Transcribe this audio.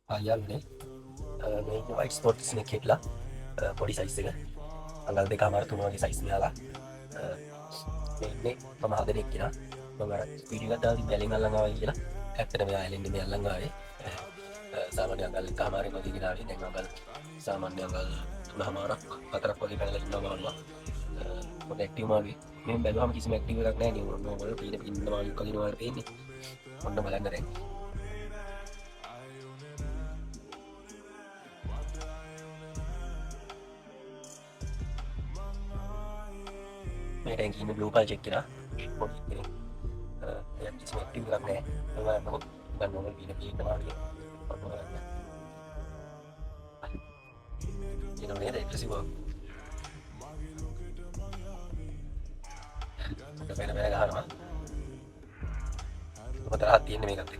ආයාලුනේ මේ white spots නේ කෙట్లా පොඩි සයිස් එක අඟල් දෙකමාර තුන වගේ සයිස් මෙයාලා මේ ඉන්නේ මම හදන එක්කිනා මම වීඩියෝ එකක් දාලා බැලින් අල්ලන් ආවා කියලා ඇත්තට මෙයා ඇලෙන්නේ මේ අල්ලන් ආවේ සාමාන්‍ය අඟල් එකමාරේ වගේ ගිනාවේ දැන් අඟල් සාමාන්‍ය අඟල් තුනමාරක් හතරක් වගේ පැනලා ඉන්නවා බලනවා පොඩ ඇක්ටිව් මාගේ මේ බැලුවම කිසිම ඇක්ටිව් එකක් නැහැ නේ නෝමල් පීන පින්නවා වගේ වගේ පේන්නේ ඔන්න බලන්න දැන් මේ ටැංකියේ ඉන්න බ්ලූ කල් චෙක් කරා පොඩි ඉතින් එයා කිසිම ඇක්ටිව් එකක් නැහැ මම ගන්න නෝමල් පීන පින්නවා වගේ ඔන්න බලන්න you know nේද එක්ස්ප්‍රෙසිව් වෙන ගහනවා මතරහත් තියෙන්නේ මේකත් එක්ක